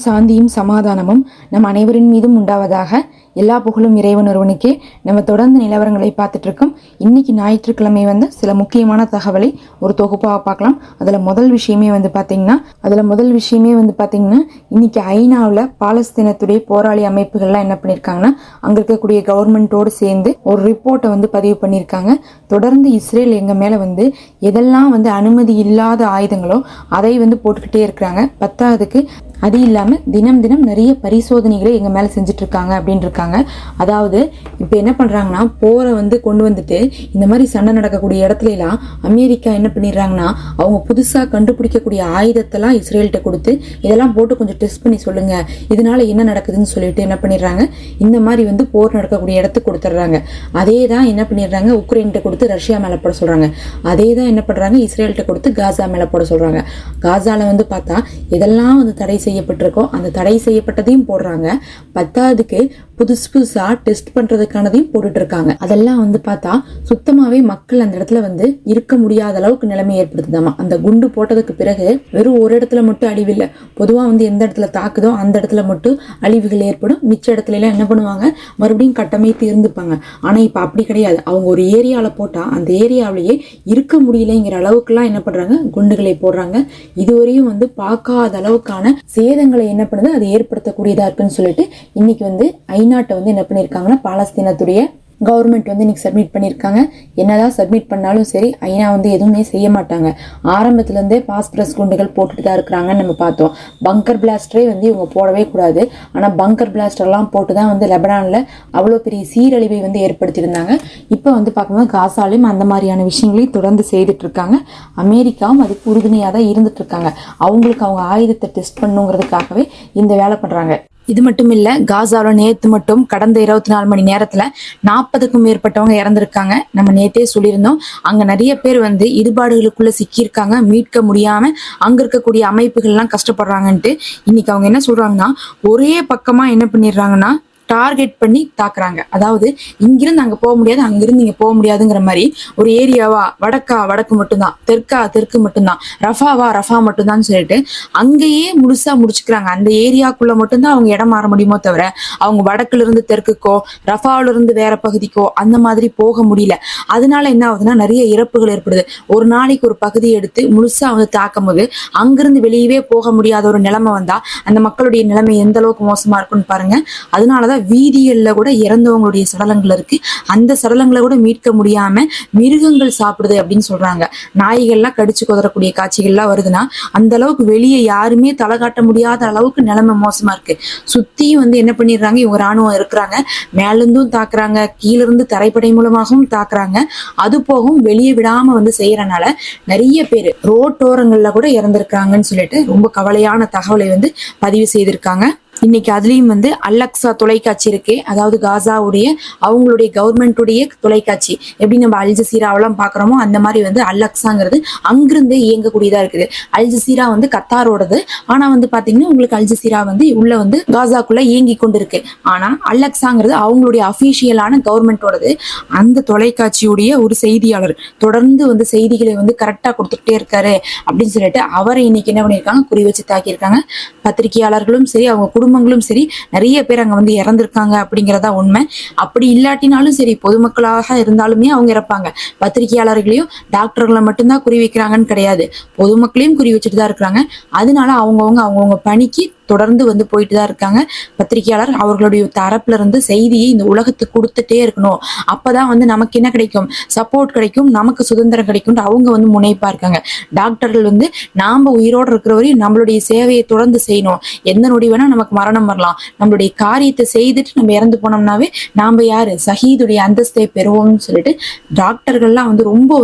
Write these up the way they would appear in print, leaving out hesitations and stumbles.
சாந்தியும் சமாதானமும் நம் அனைவரின் மீதும் உண்டாவதாக. எல்லா புகழும் இறைவன் ஒருவனுக்கே. நம்ம தொடர்ந்து நிலவரங்களை பார்த்துட்டு இருக்கோம். இன்னைக்கு ஞாயிற்றுக்கிழமை சில முக்கியமான தகவலை ஒரு தொகுப்பாக பார்க்கலாம். முதல் விஷயமே பார்த்தீங்கன்னா இன்னைக்கு ஐநாவில் பாலஸ்தீனத்துடைய போராளி அமைப்புகள்லாம் என்ன பண்ணியிருக்காங்கன்னா அங்க இருக்கக்கூடிய கவர்மெண்டோடு சேர்ந்து ஒரு ரிப்போர்ட்டை பதிவு பண்ணியிருக்காங்க. தொடர்ந்து இஸ்ரேல் எங்க மேல எதெல்லாம் அனுமதி இல்லாத ஆயுதங்களோ அதை போட்டுக்கிட்டே இருக்கிறாங்க. பத்தாவதுக்கு அது இல்லாம தினம் தினம் நிறைய பரிசோதனைகளை எங்க மேல செஞ்சுட்டு இருக்காங்க அப்படின்னு இருக்காங்க. அதாவது இப்ப என்ன பண்றாங்கன்னா போரை கொண்டு வந்துட்டு இந்த மாதிரி சண்டை நடக்கக்கூடிய இடத்துல எல்லாம் அமெரிக்கா என்ன பண்ணிடுறாங்கன்னா அவங்க புதுசா கண்டுபிடிக்கக்கூடிய ஆயுதத்தெல்லாம் இஸ்ரேல்கிட்ட கொடுத்து இதெல்லாம் போட்டு கொஞ்சம் டெஸ்ட் பண்ணி சொல்லுங்க, இதனால என்ன நடக்குதுன்னு சொல்லிட்டு என்ன பண்ணிடுறாங்க, இந்த மாதிரி போர் நடக்கக்கூடிய இடத்துக்கு கொடுத்துட்றாங்க. அதே தான் என்ன பண்ணிடுறாங்க உக்ரைன்கிட்ட கொடுத்து ரஷ்யா மேல போட சொல்றாங்க. அதே தான் என்ன பண்றாங்க இஸ்ரேல்கிட்ட கொடுத்து காசா மேல போட சொல்றாங்க. காசால பார்த்தா இதெல்லாம் தடை செய்யப்பட்டிருக்கோ அந்த தடை செய்யப்பட்டதையும் போடுறாங்க. பத்தாவதுக்கு புதுசா டெஸ்ட் பண்றதுக்கானதையும் போட்டுட்டு இருக்காங்க. அதெல்லாம் பார்த்தா சுத்தமாவே மக்கள் அந்த இடத்துல இருக்க முடியாத அளவுக்கு நிலைமை ஏற்படுத்துதாமா. அந்த குண்டு போட்டதுக்கு பிறகு வெறும் ஒரு இடத்துல மட்டும் அழிவில்லை, பொதுவா எந்த இடத்துல தாக்குதோ அந்த இடத்துல மட்டும் அழிவுகள் ஏற்படும். மிச்ச இடத்துல எல்லாம் என்ன பண்ணுவாங்க மறுபடியும் கட்டமைத்து இருந்துப்பாங்க. ஆனா இப்ப அப்படி கிடையாது. அவங்க ஒரு ஏரியால போட்டா அந்த ஏரியாவிலேயே இருக்க முடியலைங்கிற அளவுக்கு எல்லாம் என்ன பண்றாங்க குண்டுகளை போடுறாங்க. இதுவரையும் பார்க்காத அளவுக்கான சேதங்களை என்ன பண்ணுது அது ஏற்படுத்தக்கூடியதா இருக்குன்னு சொல்லிட்டு இன்னைக்கு ஐநாட்டை என்ன பண்ணிருக்காங்கன்னா பாலஸ்தீனத்துடைய கவர்மெண்ட் இன்னைக்கு சப்மிட் பண்ணியிருக்காங்க. என்னதான் சப்மிட் பண்ணாலும் சரி ஐநா எதுவுமே செய்ய மாட்டாங்க. ஆரம்பத்துல இருந்தே பாஸ்பரஸ் குண்டுகள் போட்டுட்டு தான் இருக்கிறாங்கன்னு நம்ம பார்த்தோம். பங்கர் பிளாஸ்டரே இவங்க போடவே கூடாது. ஆனா பங்கர் பிளாஸ்டர் எல்லாம் போட்டுதான் லெபனான்ல அவ்வளவு பெரிய சீரழிவை ஏற்படுத்தியிருந்தாங்க. இப்ப பார்க்கும்போது காசாலையும் அந்த மாதிரியான விஷயங்களையும் தொடர்ந்து செய்துட்டு இருக்காங்க. அமெரிக்காவும் அதுக்கு உறுதுணையா தான் இருந்துட்டு இருக்காங்க. அவங்களுக்கு அவங்க ஆயுதத்தை டெஸ்ட் பண்ணுங்கிறதுக்காகவே இந்த வேலை பண்றாங்க. இது மட்டும் இல்ல, காசால நேத்து மட்டும் கடந்த 24 மணி நேரத்துல 40க்கும் மேற்பட்டவங்க இறந்திருக்காங்க. நம்ம நேத்தே சொல்லியிருந்தோம். அங்க நிறைய பேர் இடுபாடுகளுக்குள்ள சிக்கியிருக்காங்க, மீட்க முடியாம அங்க இருக்கக்கூடிய அமைப்புகள் எல்லாம் கஷ்டப்படுறாங்கன்ட்டு. இன்னைக்கு அவங்க என்ன சொல்றாங்கன்னா ஒரே பக்கமா என்ன பண்ணிடுறாங்கன்னா டார்கெட் பண்ணி தாக்குறாங்க. அதாவது இங்கிருந்து அங்க போக முடியாது, அங்கிருந்து இங்க போக முடியாதுங்கிற மாதிரி ஒரு ஏரியாவா வடக்கு மட்டும்தான், தெற்கு மட்டும்தான், ரஃபா மட்டும்தான் சொல்லிட்டு அங்கேயே முழுசா முடிச்சுக்கிறாங்க. அந்த ஏரியாக்குள்ள மட்டும்தான் அவங்க இடம் மாற முடியுமோ தவிர அவங்க வடக்குல இருந்து தெற்குக்கோ ரஃபாவில இருந்து வேற பகுதிக்கோ அந்த மாதிரி போக முடியல. அதனால என்ன ஆகுதுன்னா நிறைய இறப்புகள் ஏற்படுது. ஒரு நாளைக்கு ஒரு பகுதியை எடுத்து முழுசா தாக்கும் போது அங்கிருந்து வெளியவே போக முடியாத ஒரு நிலைமை வந்தா அந்த மக்களுடைய நிலைமை எந்த அளவுக்கு மோசமா இருக்குன்னு பாருங்க. அதனாலதான் வீதிகள்ல கூட இறந்தவங்களுடைய சடலங்கள் இருக்கு. அந்த சடலங்களை கூட மீட்க முடியாம மிருகங்கள் சாப்பிடுது அப்படின்னு சொல்றாங்க. நாய்கள்லாம் கடிச்சு கொதறக்கூடிய காட்சிகள்லாம் வருதுன்னா அந்த அளவுக்கு வெளியே யாருமே தலை காட்ட முடியாத அளவுக்கு நிலைமை மோசமா இருக்கு. சுத்தியும் என்ன பண்ணிடுறாங்க இவங்க ராணுவம் இருக்கிறாங்க, மேலிருந்தும் தாக்குறாங்க, கீழ இருந்து தரைப்படை மூலமாகவும் தாக்குறாங்க. அது போகவும் வெளியே விடாம செய்யறனால நிறைய பேர் ரோட்டோரங்கள்ல கூட இறந்திருக்காங்கன்னு சொல்லிட்டு ரொம்ப கவலையான தகவலை பதிவு செய்திருக்காங்க. இன்னைக்கு அதுலயும் அல்லக்ஸா தொலைக்காட்சி இருக்கு. அதாவது காசாவுடைய அவங்களுடைய கவர்மெண்ட்டுடைய தொலைக்காட்சி எப்படி நம்ம அல் ஜசீராவெல்லாம் பாக்குறோமோ அந்த மாதிரி அல்லக்ஸாங்கிறது அங்கிருந்தே இயங்கக்கூடியதா இருக்குது. அல் ஜசீரா கத்தாரோடது. ஆனா பாத்தீங்கன்னா உங்களுக்கு அல் ஜசீரா உள்ள காசாக்குள்ள இயங்கி கொண்டு இருக்கு. ஆனா அல்லக்ஸாங்கிறது அவங்களுடைய அபிஷியலான கவர்மெண்டோடது. அந்த தொலைக்காட்சியுடைய ஒரு செய்தியாளர் தொடர்ந்து செய்திகளை கரெக்டா கொடுத்துட்டே இருக்காரு அப்படின்னு சொல்லிட்டு அவரை இன்னைக்கு என்ன பண்ணிருக்காங்க குறி வச்சு தாக்கியிருக்காங்க. பத்திரிகையாளர்களும் சரி அவங்க குடும்பங்களும் சரி நிறைய பேர் அங்க இறந்திருக்காங்க அப்படிங்கறதா உண்மை. அப்படி இல்லாட்டினாலும் சரி பொதுமக்களாக இருந்தாலுமே அவங்க இறப்பாங்க. பத்திரிகையாளர்களையும் டாக்டர்களை மட்டும்தான் குறி வைக்கிறாங்கன்னு கிடையாது, பொதுமக்களையும் குறி வச்சுட்டு தான் இருக்கிறாங்க. அதனால அவங்கவுங்க பணிக்கு தொடர்ந்து போயிட்டு தான் இருக்காங்க. பத்திரிகையாளர் அவர்களுடைய தரப்புல இருந்து செய்தியை இந்த உலகத்துக்கு கொடுத்துட்டே இருக்கணும். அப்பதான் நமக்கு என்ன கிடைக்கும், சப்போர்ட் கிடைக்கும், நமக்கு சுதந்திரம் கிடைக்கும். அவங்க முனைப்பா இருக்காங்க. டாக்டர்கள் நாம உயிரோடு இருக்கிறவரையும் நம்மளுடைய சேவையை தொடர்ந்து செய்யணும். எந்த நொடி வேணா நமக்கு மரணம் வரலாம், நம்மளுடைய காரியத்தை செய்துட்டு நம்ம இறந்து போனோம்னாவே நாம யாரு சஹீதுடைய அந்தஸ்தை பெறுவோம்னு சொல்லிட்டு டாக்டர்கள்லாம் ரொம்ப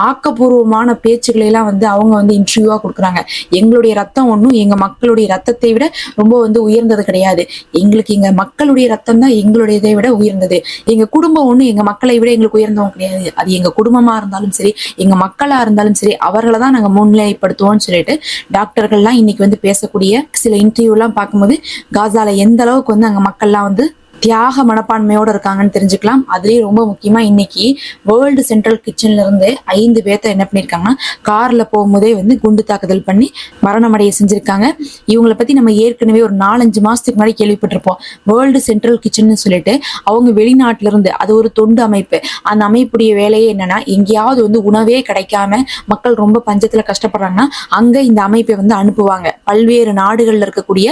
ஆக்கப்பூர்வமான பேச்சுக்களை எல்லாம் அவங்க இன்டர்வியூவா கொடுக்குறாங்க. எங்களுடைய ரத்தம் ஒண்ணும் எங்க மக்களுடைய ரத்தத்தை விட ரொம்ப உயர்ந்தது கிடையாது, எங்களுக்கு எங்க மக்களுடைய ரத்தம் தான் எங்களுடையதை விட உயர்ந்தது, எங்க குடும்பம் ஒண்ணு எங்க மக்களை விட எங்களுக்கு உயர்ந்தவங்க கிடையாது, அது எங்க குடும்பமா இருந்தாலும் சரி எங்க மக்களா இருந்தாலும் சரி அவர்களை தான் நாங்க முன்னிலைப்படுத்துவோம்னு சொல்லிட்டு டாக்டர்கள்லாம் இன்னைக்கு பேசக்கூடிய சில இன்டர்வியூ எல்லாம் பார்க்கும்போது காசால எந்த அளவுக்கு அங்க மக்கள்லாம் தியாக மனப்பான்மையோட இருக்காங்கன்னு தெரிஞ்சுக்கலாம். அதுலயே ரொம்ப முக்கியமா இன்னைக்கு வேர்ல்டு சென்ட்ரல் கிச்சன்ல இருந்து 5 பேர்த்த என்ன பண்ணிருக்காங்கன்னா கார்ல போகும்போதே வந்து குண்டு தாக்குதல் பண்ணி மரணமடைய செஞ்சிருக்காங்க. இவங்களை பத்தி நம்ம ஏற்கனவே ஒரு 4-5 மாசத்துக்கு முன்னாடி கேள்விப்பட்டிருப்போம். வேர்ல்டு சென்ட்ரல் கிச்சன் சொல்லிட்டு அவங்க வெளிநாட்டுல இருந்து, அது ஒரு தொண்டு அமைப்பு. அந்த அமைப்புடைய வேலையே என்னன்னா, எங்கேயாவது வந்து உணவே கிடைக்காம மக்கள் ரொம்ப பஞ்சத்துல கஷ்டப்படுறாங்கன்னா அங்க இந்த அமைப்பை வந்து அனுப்புவாங்க. பல்வேறு நாடுகள்ல இருக்கக்கூடிய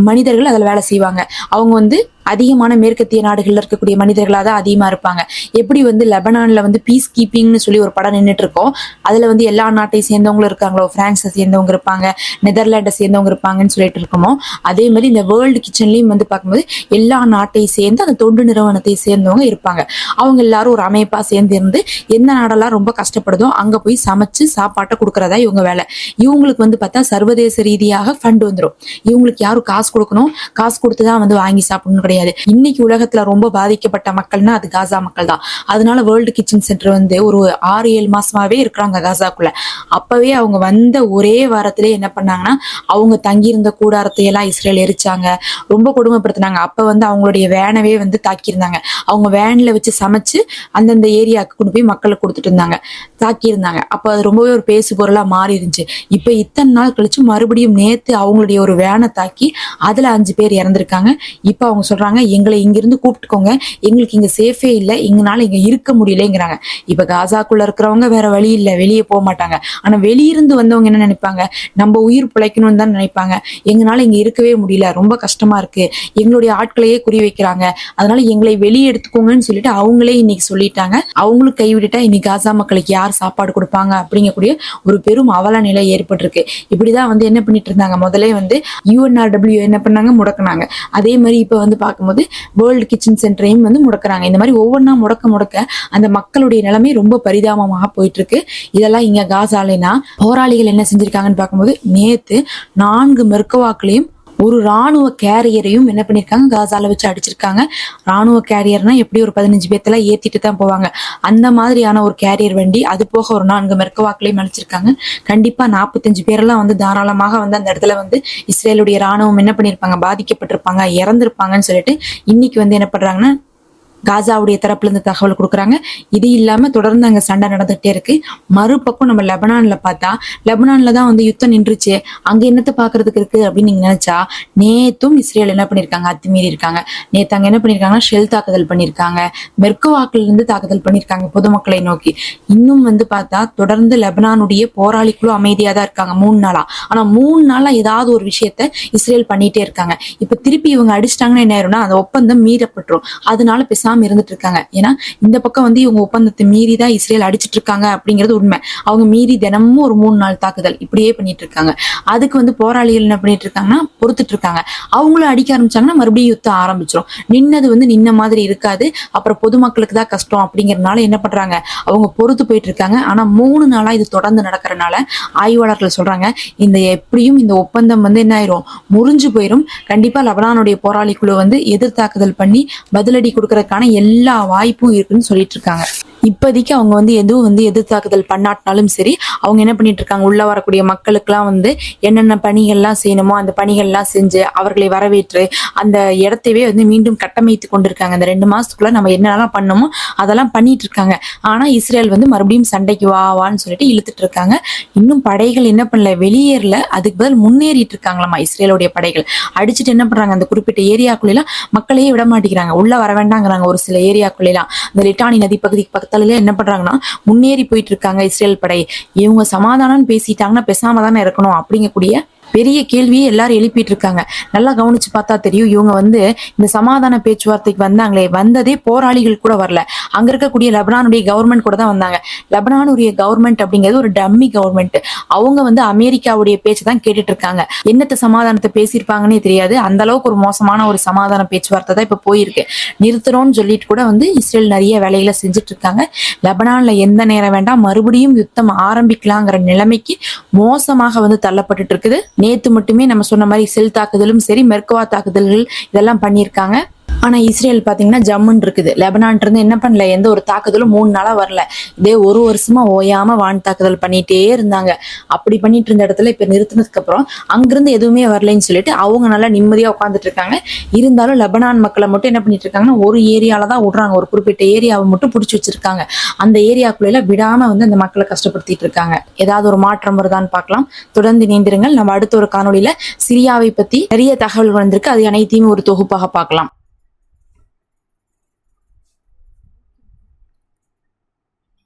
மனிதர்கள் அதில் வேலை செய்வாங்க. அவங்க வந்து அதிகமான மேற்கத்திய நாடுகள்ல இருக்கக்கூடிய மனிதர்களாக தான் அதிகமா இருப்பாங்க. எப்படி வந்து லெபனான்ல வந்து பீஸ் கீப்பிங்னு சொல்லி ஒரு படம் நின்றுட்டு இருக்கோம், அதுல வந்து எல்லா நாட்டை சேர்ந்தவங்களும் இருக்காங்களோ, பிரான்ஸை சேர்ந்தவங்க இருப்பாங்க, நெதர்லாண்டை சேர்ந்தவங்க இருப்பாங்கன்னு சொல்லிட்டு இருக்கோமோ, அதே மாதிரி இந்த வேர்ல்டு கிச்சன்லயும் வந்து பார்க்கும்போது எல்லா நாட்டை சேர்ந்து அந்த தொண்டு நிறுவனத்தை சேர்ந்தவங்க இருப்பாங்க. அவங்க எல்லாரும் ஒரு அமைப்பா சேர்ந்து இருந்து எந்த நாடெல்லாம் ரொம்ப கஷ்டப்படுதோ அங்க போய் சமைச்சு சாப்பாட்டை கொடுக்கறதா இவங்க வேலை. இவங்களுக்கு வந்து பார்த்தா சர்வதேச ரீதியாக ஃபண்ட் வந்துடும். இவங்களுக்கு யாரும் காசு கொடுக்கணும், காசு கொடுத்துதான் வந்து வாங்கி சாப்பிடணும் கிடையாது. இன்னைக்கு உலகத்துல ரொம்ப பாதிக்கப்பட்ட மக்கள்னா அது காசா மக்கள் தான். அதனால வேர்ல்டு கிச்சன் சென்டர் வந்து ஒரு 6-7 மாசமாவே இருக்கிறாங்க காசாக்குள்ள. அப்பவே அவங்க வந்த ஒரே வாரத்திலே என்ன பண்ணாங்கன்னா, அவங்க தங்கியிருந்த கூடாரத்தை எல்லாம் இஸ்ரேல் எரிச்சாங்க, ரொம்ப கொடுமைப்படுத்தினாங்க. அப்ப வந்து அவங்களுடைய வேனவே வந்து தாக்கியிருந்தாங்க. அவங்க வேன்ல வச்சு சமைச்சு அந்தந்த ஏரியாவுக்கு கொண்டு போய் மக்களுக்கு கொடுத்துட்டு இருந்தாங்க, தாக்கியிருந்தாங்க. அப்ப அது ரொம்பவே ஒரு பேசு பொருளா மாறி இருந்துச்சு. இப்ப இத்தனை நாள் கழிச்சு மறுபடியும் நேத்து அவங்களுடைய ஒரு வேனை தாக்கி அதுல 5 பேர் இறந்திருக்காங்க. இப்ப அவங்க சொல்றாங்க, எங்களை இங்கிருந்து கூப்பிட்டுக்கோங்க, எங்களுக்கு இங்க சேஃபே இல்லை, எங்களால இங்க இருக்க முடியலங்கிறாங்க. இப்ப காசாக்குள்ள இருக்கிறவங்க வேற வழி இல்லை, வெளியே போக மாட்டாங்க. ஆனா வெளியிருந்து வந்தவங்க என்ன நினைப்பாங்க, நம்ம உயிர் பிழைக்கணும்னு தான் நினைப்பாங்க. எங்களால இங்க இருக்கவே முடியல, ரொம்ப கஷ்டமா இருக்கு, எங்களுடைய ஆட்களையே குறி வைக்கிறாங்க, அதனால எங்களை வெளியே எடுத்துக்கோங்கன்னு சொல்லிட்டு அவங்களே இன்னைக்கு சொல்லிட்டாங்க. அவங்களும் கைவிட்டுட்டா இன்னைக்கு காசா மக்களுக்கு யார் சாப்பாடு கொடுப்பாங்க அப்படிங்கக்கூடிய ஒரு பெரும் அவல நிலை ஏற்பட்டிருக்கு. இப்படிதான் வந்து என்ன பண்ணிட்டு இருந்தாங்க, முதலே வந்து UNRW என்ன பண்ணாங்க, முடக்கினாங்க. அதே மாதிரி இப்ப வந்து பார்க்கும்போது வேர்ல்டு கிச்சன் சென்டரையும் வந்து முடக்குறாங்க. இந்த மாதிரி ஒவ்வொன்றா முடக்க அந்த மக்களுடைய நிலைமை ரொம்ப பரிதாபமாக போயிட்டு இருக்கு. இதெல்லாம் இங்க காசாலேனா போராளிகள் என்ன செஞ்சிருக்காங்கன்னு பார்க்கும்போது, நேத்து 4 மெர்கவாக்களையும் ஒரு ராணுவ கேரியரையும் என்ன பண்ணிருக்காங்க, காசால வச்சு அடிச்சிருக்காங்க. ராணுவ கேரியர்னா எப்படி ஒரு 15 பேர்த்தெல்லாம் ஏத்திட்டு தான் போவாங்க, அந்த மாதிரியான ஒரு கேரியர் வண்டி. அது போக ஒரு 4 மெர்கவாக்களையும் அழிச்சிருக்காங்க. கண்டிப்பா 45 பேரெல்லாம் வந்து தாராளமாக வந்து அந்த இடத்துல வந்து இஸ்ரேலுடைய ராணுவம் என்ன பண்ணிருப்பாங்க, பாதிக்கப்பட்டிருப்பாங்க, இறந்திருப்பாங்கன்னு சொல்லிட்டு இன்னைக்கு வந்து என்ன பண்றாங்கன்னா காசாவுடைய தரப்புல இருந்து தகவல் கொடுக்குறாங்க. இது இல்லாம தொடர்ந்து அங்க சண்டை நடந்துகிட்டே இருக்கு. மறுபக்கம் நம்ம லெபனான்ல பார்த்தா, லெபனான்ல தான் வந்து யுத்தம் நின்றுச்சு, அங்க என்னத்தை பாக்குறதுக்கு இருக்கு அப்படின்னு நீங்க நினைச்சா, நேத்தும் இஸ்ரேல் என்ன பண்ணிருக்காங்க, அத்துமீறி இருக்காங்க. நேத்து அங்க என்ன பண்ணிருக்காங்கன்னா ஷெல் தாக்குதல் பண்ணிருக்காங்க, மெர்கவாக்கில் இருந்து தாக்குதல் பண்ணிருக்காங்க பொதுமக்களை நோக்கி. இன்னும் வந்து பார்த்தா தொடர்ந்து லெபனானுடைய போராளி குழு அமைதியா தான் இருக்காங்க 3 நாளா. ஆனா 3 நாளா ஏதாவது ஒரு விஷயத்த இஸ்ரேல் பண்ணிட்டே இருக்காங்க. இப்ப திருப்பி இவங்க அடிச்சிட்டாங்கன்னா என்ன ஆயிரும்னா, அந்த ஒப்பந்தம் மீறப்பட்டுரும். அதனால பேசாம இருந்துட்டு இருக்காங்க. ஏன்னா இந்த பக்கம் வந்து இவங்க ஒப்பந்தத்தை மீறி தான் இஸ்ரேல் அடிச்சிட்டு இருக்காங்க அப்படிங்கிறது உண்மை. அவங்க மீறி தினமும் ஒரு 3 நாள் தாக்குதல் இப்படியே பண்ணிட்டு இருக்காங்க. அதுக்கு வந்து போராளிகள் என்ன பண்ணிட்டு இருக்காங்கன்னா பொறுத்துட்டு இருக்காங்க. அவங்களும் அடிக்க ஆரம்பிச்சாங்கன்னா மறுபடியும் யுத்தம் ஆரம்பிச்சிடும். நின்னது வந்து நின்ன மாதிரி இருக்காது, அப்புறம் பொதுமக்களுக்கு தான் கஷ்டம் அப்படிங்கறதுனால என்ன பண்றாங்க, அவங்க பொறுத்து போயிட்டு இருக்காங்க. ஆனா 3 நாளா இது தொடர்ந்து நடக்கிறதுனால ஆய்வாளர்கள் சொல்றாங்க, இந்த எப்படியும் இந்த ஒப்பந்தம் வந்து என்ன ஆயிரும், முறிஞ்சு போயிரும். கண்டிப்பா லெபனானுடைய போராளி குழு வந்து எதிர்த்தாக்குதல் பண்ணி பதிலடி கொடுக்கறதுக்கான எல்லா வாய்ப்பும் இருக்குன்னு சொல்லிட்டு இருக்காங்க. இப்போதைக்கு அவங்க வந்து எதுவும் வந்து எதிர்த்தாக்குதல் பண்ணாட்டினாலும் சரி, அவங்க என்ன பண்ணிட்டு இருக்காங்க, உள்ள வரக்கூடிய மக்களுக்கெல்லாம் வந்து என்னென்ன பணிகள்லாம் செய்யணுமோ அந்த பணிகள்லாம் செஞ்சு அவர்களை வரவேற்று அந்த இடத்தையே வந்து மீண்டும் கட்டமைத்து கொண்டிருக்காங்க. இந்த 2 மாசத்துக்குள்ள நம்ம என்னென்னலாம் பண்ணணுமோ அதெல்லாம் பண்ணிட்டு இருக்காங்க. ஆனா இஸ்ரேல் வந்து மறுபடியும் சண்டைக்கு வான்னு சொல்லிட்டு இழுத்துட்டு இருக்காங்க. இன்னும் படைகள் என்ன பண்ணல, வெளியேறல, அதுக்கு பதில் முன்னேறிட்டு இருக்காங்களாமா இஸ்ரேலுடைய படைகள். அடிச்சுட்டு என்ன பண்றாங்க, அந்த குறிப்பிட்ட ஏரியாக்குள்ளெல்லாம் மக்களையே விட மாட்டேங்கிறாங்க, உள்ள வர வேண்டாங்கிறாங்க. ஒரு சில ஏரியாக்குள்ளெல்லாம் இந்த லிட்டானி நதி பகுதிக்கு பக்கத்துல என்ன பண்றாங்கன்னா முன்னேறி போயிட்டு இருக்காங்க இஸ்ரேல் படை. இவங்க சமாதானம் பேசிட்டாங்கன்னா பேசாம தானே இருக்கணும் அப்படிங்கக்கூடிய பெரிய கேள்வியை எல்லாரும் எழுப்பிட்டு இருக்காங்க. நல்லா கவனிச்சு பார்த்தா தெரியும், இவங்க வந்து இந்த சமாதான பேச்சுவார்த்தைக்கு வந்தாங்களே, வந்ததே போராளிகள் கூட வரல, அங்க இருக்கக்கூடிய லெபனானுடைய கவர்மெண்ட் கூட தான் வந்தாங்க. லெபனானுடைய கவர்மெண்ட் அப்படிங்கிறது ஒரு டம்மி கவர்மெண்ட். அவங்க வந்து அமெரிக்காவுடைய பேச்சு தான் கேட்டுட்டு இருக்காங்க. என்னத்த சமாதானத்தை பேசியிருப்பாங்கன்னே தெரியாது. அந்த அளவுக்கு ஒரு மோசமான ஒரு சமாதான பேச்சுவார்த்தை தான் இப்ப போயிருக்கு. நிறுத்தணும்னு சொல்லிட்டு கூட வந்து இஸ்ரேல் நிறைய வேலைகளை செஞ்சுட்டு இருக்காங்க. லெபனான்ல எந்த நேரம் வேண்டாம் மறுபடியும் யுத்தம் ஆரம்பிக்கலாங்கிற நிலைமைக்கு மோசமாக வந்து தள்ளப்பட்டு இருக்குது. நேத்து மட்டுமே நம்ம சொன்ன மாதிரி செல் தாக்குதலும் சரி, மெர்கவா தாக்குதல்கள் இதெல்லாம் பண்ணியிருக்காங்க. ஆனா இஸ்ரேல் பாத்தீங்கன்னா ஜம்முன்னு இருக்குது. லெபனான் இருந்து என்ன பண்ணல, எந்த ஒரு தாக்குதலும் 3 நாளா வரல. இதே ஒரு வருஷமா ஓயாம வான் தாக்குதல் பண்ணிட்டே இருந்தாங்க. அப்படி பண்ணிட்டு இருந்த இடத்துல இப்ப நிறுத்தினதுக்கு அப்புறம் அங்கிருந்து எதுவுமே வரலைன்னு சொல்லிட்டு அவங்க நல்லா நிம்மதியா உட்காந்துட்டு இருக்காங்க. இருந்தாலும் லெபனான் மக்களை மட்டும் என்ன பண்ணிட்டு இருக்காங்கன்னா ஒரு ஏரியால தான் விடுறாங்க, ஒரு குறிப்பிட்ட ஏரியாவை மட்டும் பிடிச்சி வச்சிருக்காங்க. அந்த ஏரியாக்குள்ள விடாம வந்து அந்த மக்களை கஷ்டப்படுத்திட்டு இருக்காங்க. ஏதாவது ஒரு மாற்றம் வருதான்னு பார்க்கலாம். தொடர்ந்து இணைந்திருங்கள். நம்ம அடுத்த ஒரு காணொளியில சிரியாவை பத்தி நிறைய தகவல் வந்திருக்கு, அது அனைத்தையும் ஒரு தொகுப்பாக பார்க்கலாம்.